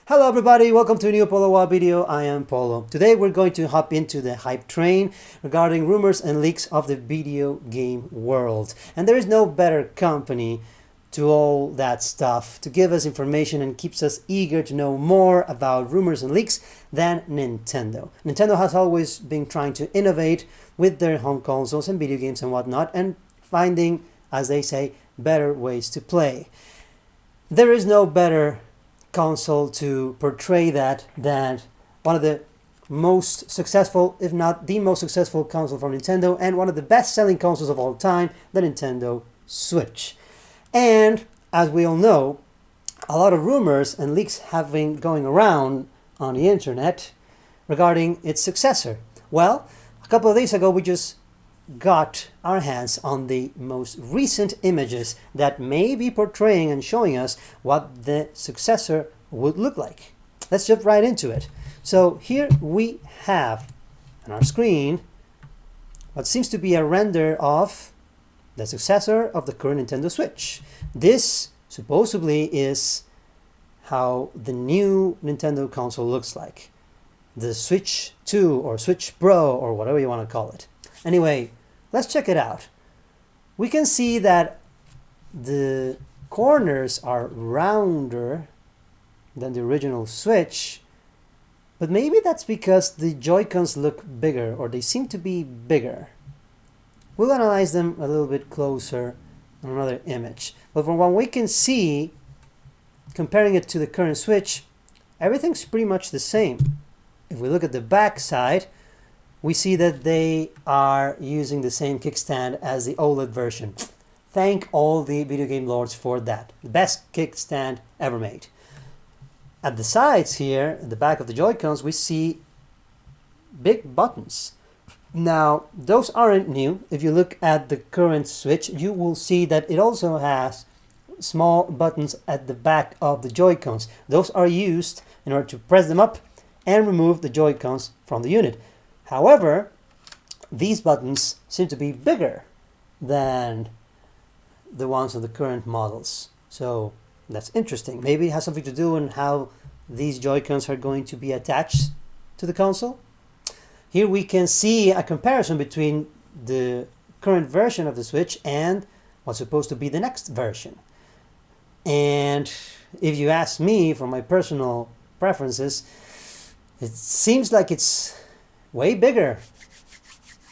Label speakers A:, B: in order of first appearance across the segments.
A: Hello everybody, welcome to a new PoloWoW video. I am Polo. Today we're going to hop into the hype train regarding rumors and leaks of the video game world. And there is no better company to all that stuff to give us information and keeps us eager to know more about rumors and leaks than Nintendo. Nintendo has always been trying to innovate with their home consoles and video games and whatnot and finding, as they say, better ways to play. There is no better console to portray that than one of the most successful, if not the most successful console from Nintendo, and one of the best-selling consoles of all time, the Nintendo Switch. And as we all know, a lot of rumors and leaks have been going around on the internet regarding its successor. Well, a couple of days ago we just got our hands on the most recent images that may be portraying and showing us what the successor would look like. Let's jump right into it. So here we have on our screen what seems to be a render of the successor of the current Nintendo Switch. This supposedly is how the new Nintendo console looks like. The Switch 2 or Switch Pro or whatever you want to call it. Anyway, let's check it out. We can see that the corners are rounder than the original Switch, but maybe that's because the Joy-Cons look bigger, or they seem to be bigger. We'll analyze them a little bit closer on another image. But from what we can see, comparing it to the current Switch, everything's pretty much the same. If we look at the back side, we see that they are using the same kickstand as the OLED version. Thank all the video game lords for that. The best kickstand ever made. At the sides here, at the back of the Joy-Cons, we see big buttons. Now, those aren't new. If you look at the current Switch, you will see that it also has small buttons at the back of the Joy-Cons. Those are used in order to press them up and remove the Joy-Cons from the unit. However, these buttons seem to be bigger than the ones on the current models. So that's interesting. Maybe it has something to do with how these Joy-Cons are going to be attached to the console. Here we can see a comparison between the current version of the Switch and what's supposed to be the next version. And if you ask me, from my personal preferences, it seems like it's way bigger,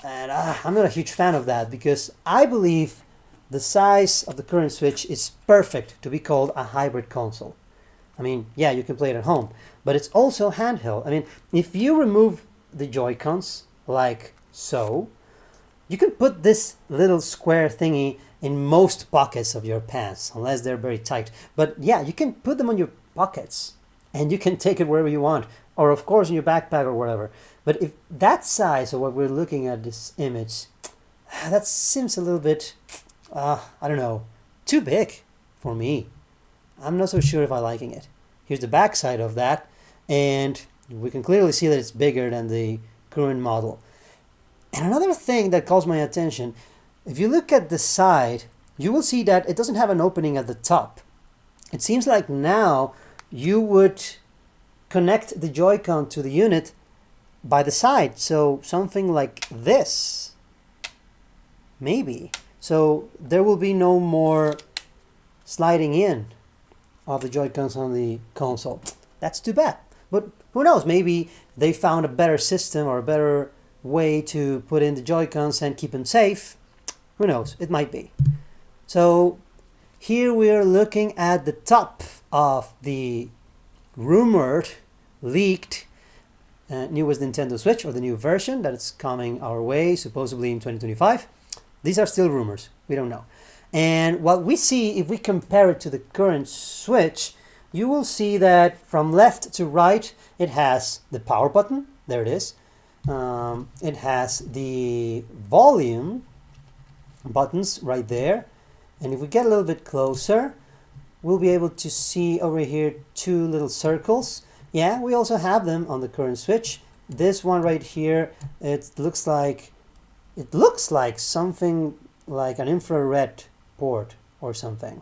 A: and I'm not a huge fan of that, because I believe the size of the current Switch is perfect to be called a hybrid console. I mean, yeah, you can play it at home, but it's also handheld. I mean, if you remove the Joy-Cons like so, you can put this little square thingy in most pockets of your pants, unless they're very tight. But yeah, you can put them on your pockets and you can take it wherever you want, or of course in your backpack or whatever. But if that size of what we're looking at this image, that seems a little bit, I don't know, too big for me. I'm not so sure if I'm liking it. Here's the back side of that, and we can clearly see that it's bigger than the current model. And another thing that calls my attention, if you look at the side, you will see that it doesn't have an opening at the top. It seems like now you would connect the Joy-Con to the unit by the side, so something like this, maybe. So there will be no more sliding in of the Joy-Cons on the console. That's too bad, but who knows, maybe they found a better system or a better way to put in the Joy-Cons and keep them safe. Who knows, it might be. So here we are looking at the top of the rumored, leaked newest Nintendo Switch, or the new version that is coming our way supposedly in 2025. These are still rumors, we don't know. And what we see, if we compare it to the current Switch, you will see that from left to right it has the power button, there it is. It has the volume buttons right there, and if we get a little bit closer, we'll be able to see over here two little circles. Yeah, we also have them on the current Switch. This one right here, it looks like something like an infrared port or something.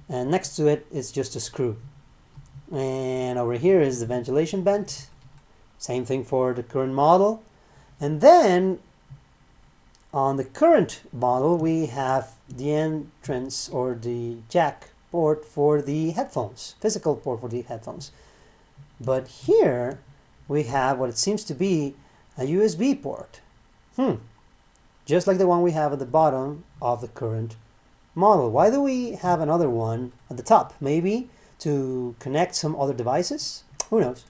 A: And next to it is just a screw. And over here is the ventilation vent. Same thing for the current model. And then on the current model, we have the entrance or the jack port for the headphones, physical port for the headphones. But here we have what it seems to be a USB port. Just like the one we have at the bottom of the current model. Why do we have another one at the top? Maybe to connect some other devices? Who knows?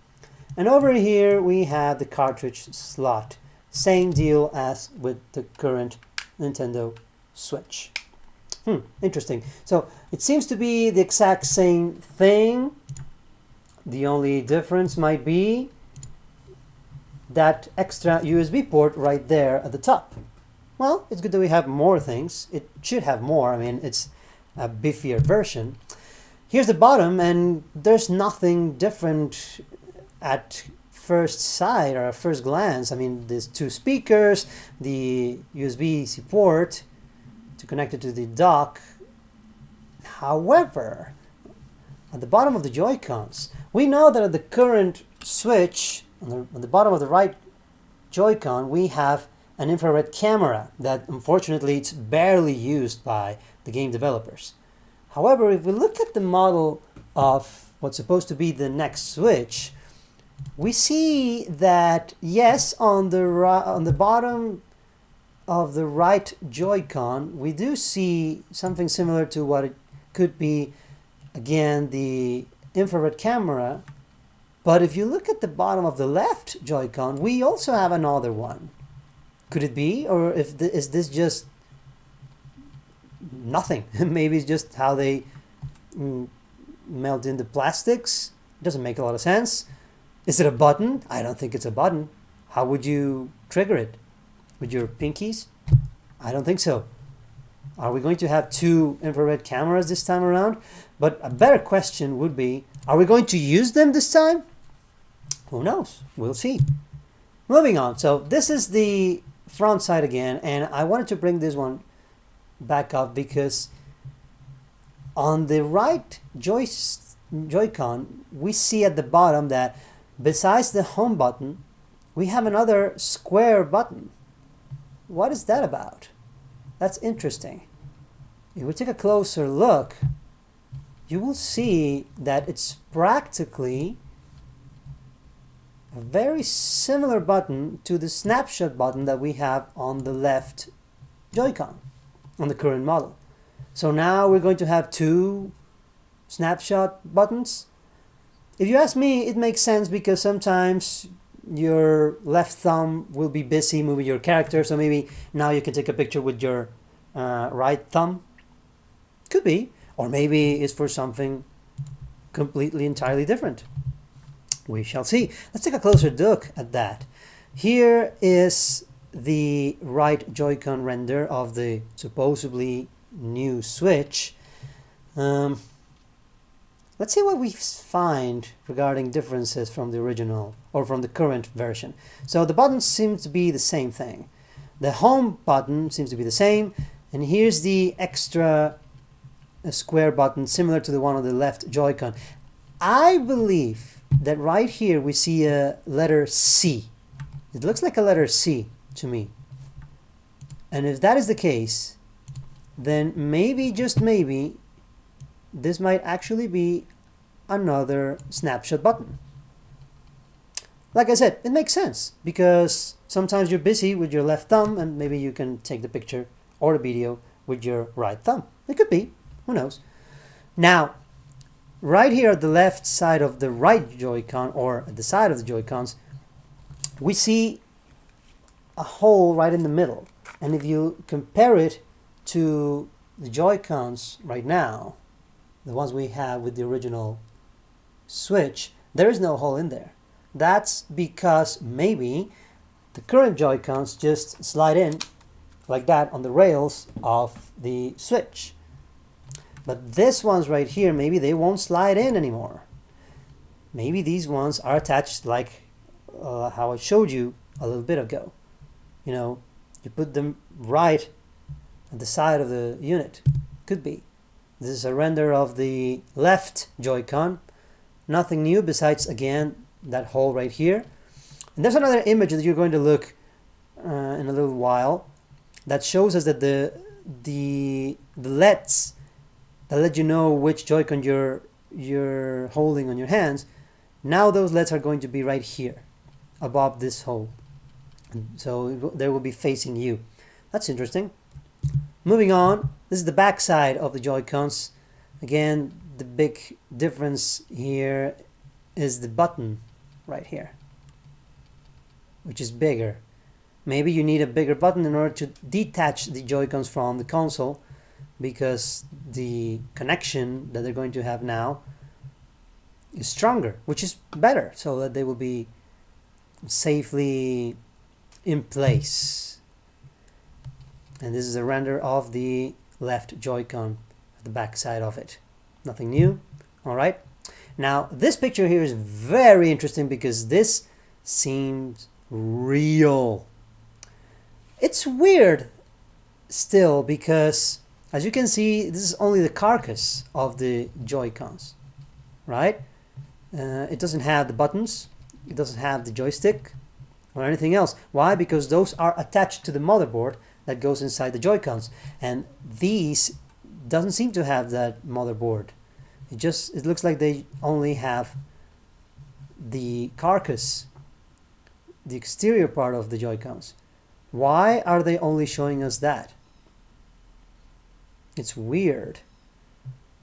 A: And over here we have the cartridge slot. Same deal as with the current Nintendo Switch. Interesting. So it seems to be the exact same thing. The only difference might be that extra USB port right there at the top. Well, it's good that we have more things. It should have more. I mean, it's a beefier version. Here's the bottom, and there's nothing different at first sight or at first glance. I mean, there's two speakers, the USB-C port to connect it to the dock. However, at the bottom of the Joy-Cons, we know that at the current Switch, on the bottom of the right Joy-Con, we have an infrared camera that unfortunately it's barely used by the game developers. However, if we look at the model of what's supposed to be the next Switch, we see that yes, on the bottom of the right Joy-Con, we do see something similar to what it could be, again, the infrared camera. But if you look at the bottom of the left Joy-Con, we also have another one. Could it be? Or is this just nothing? Maybe it's just how they melt in the plastics. It doesn't make a lot of sense. Is it a button? I don't think it's a button. How would you trigger it? With your pinkies? I don't think so. Are we going to have two infrared cameras this time around? But a better question would be, are we going to use them this time? Who knows? We'll see. Moving on. So this is the front side again, and I wanted to bring this one back up because on the right Joy-Con, we see at the bottom that besides the home button, we have another square button. What is that about? That's interesting. If we take a closer look, you will see that it's practically a very similar button to the snapshot button that we have on the left Joy-Con on the current model. So now we're going to have two snapshot buttons. If you ask me, it makes sense because sometimes your left thumb will be busy moving your character, so maybe now you can take a picture with your right thumb. Could be. Or maybe it's for something completely entirely different. We shall see. Let's take a closer look at that. Here is the right Joy-Con render of the supposedly new Switch. Let's see what we find regarding differences from the original or from the current version. So the buttons seem to be the same thing. The home button seems to be the same, and here's the extra square button similar to the one on the left Joy-Con. I believe that right here we see a letter C. It looks like a letter C to me. And if that is the case, then maybe, just maybe, this might actually be another snapshot button. Like I said, it makes sense because sometimes you're busy with your left thumb and maybe you can take the picture or the video with your right thumb. It could be, who knows. Now, right here at the left side of the right Joy-Con, or at the side of the Joy-Cons, we see a hole right in the middle. And if you compare it to the Joy-Cons right now, the ones we have with the original Switch, there is no hole in there. That's because maybe the current Joy-Cons just slide in like that on the rails of the Switch. But this ones right here, maybe they won't slide in anymore. Maybe these ones are attached like how I showed you a little bit ago. You know, you put them right at the side of the unit. Could be. This is a render of the left Joy-Con. Nothing new besides, again, that hole right here. And there's another image that you're going to look in a little while that shows us that the LEDs that let you know which Joy-Con you're holding on your hands, now those LEDs are going to be right here above this hole. So they will be facing you. That's interesting. Moving on, this is the back side of the Joy-Cons. Again, the big difference here is the button right here, which is bigger. Maybe you need a bigger button in order to detach the Joy-Cons from the console, because the connection that they're going to have now is stronger, which is better, so that they will be safely in place. And this is a render of the left Joy-Con, the back side of it. Nothing new. All right. Now, this picture here is very interesting because this seems real. It's weird still because, as you can see, this is only the carcass of the Joy-Cons, right? It doesn't have the buttons. It doesn't have the joystick or anything else. Why? Because those are attached to the motherboard that goes inside the Joy-Cons, and these doesn't seem to have that motherboard. It looks like they only have the carcass, the exterior part of the Joy-Cons. Why are they only showing us that? It's weird.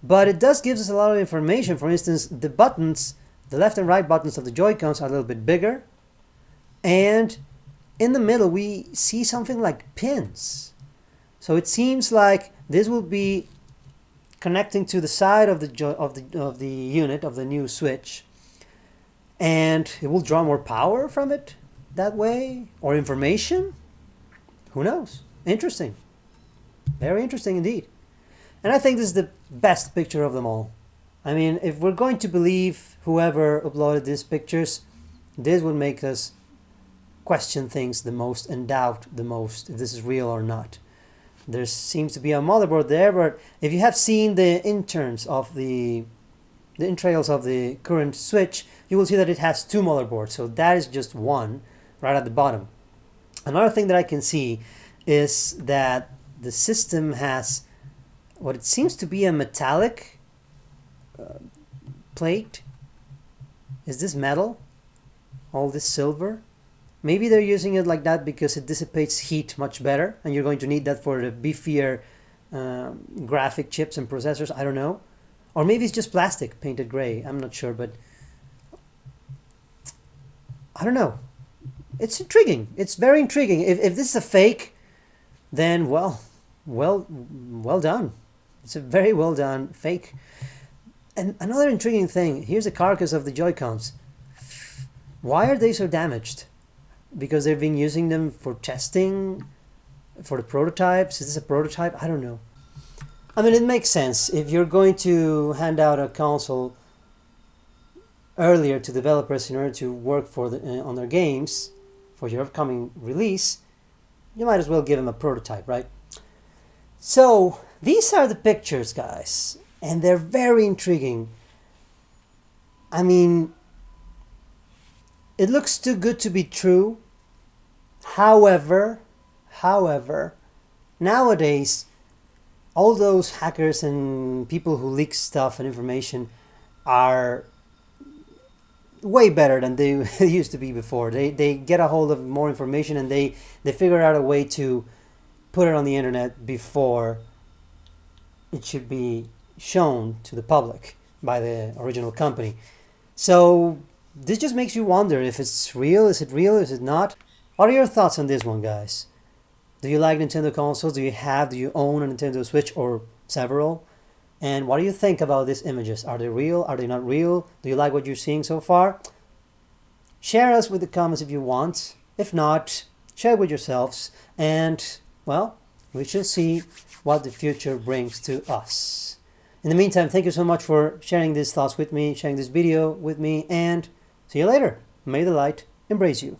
A: But it does give us a lot of information. For instance, the buttons, the left and right buttons of the Joy-Cons are a little bit bigger. And in the middle, we see something like pins. So it seems like this will be connecting to the side of the unit, of the new Switch. And it will draw more power from it that way, or information. Who knows? Interesting. Very interesting indeed. And I think this is the best picture of them all. I mean, if we're going to believe whoever uploaded these pictures, this would make us question things the most and doubt the most if this is real or not. There seems to be a motherboard there, but if you have seen the entrails of the current Switch, you will see that it has two motherboards. So that is just one right at the bottom. Another thing that I can see is that the system has what it seems to be a metallic plate. Is this metal? All this silver? Maybe they're using it like that because it dissipates heat much better, and you're going to need that for the beefier graphic chips and processors. I don't know. Or maybe it's just plastic painted gray. I'm not sure, but I don't know. It's intriguing. It's very intriguing. If this is a fake, then well done. It's a very well done fake. And another intriguing thing, here's the carcass of the Joy-Cons. Why are they so damaged? Because they've been using them for testing, for the prototypes? Is this a prototype? I don't know. I mean, it makes sense. If you're going to hand out a console earlier to developers in order to work for on their games for your upcoming release, you might as well give them a prototype, right? So these are the pictures, guys, and they're very intriguing. I mean, it looks too good to be true. However, nowadays, all those hackers and people who leak stuff and information are way better than they used to be before. They get a hold of more information, and they figure out a way to put it on the internet before it should be shown to the public by the original company. So this just makes you wonder if it's real. Is it real? Is it not? What are your thoughts on this one, guys? Do you like Nintendo consoles? Do you own a Nintendo Switch or several? And what do you think about these images? Are they real? Are they not real? Do you like what you're seeing so far? Share us with the comments if you want. If not, share with yourselves. And, well, we shall see what the future brings to us. In the meantime, thank you so much for sharing these thoughts with me, sharing this video with me, and see you later. May the light embrace you.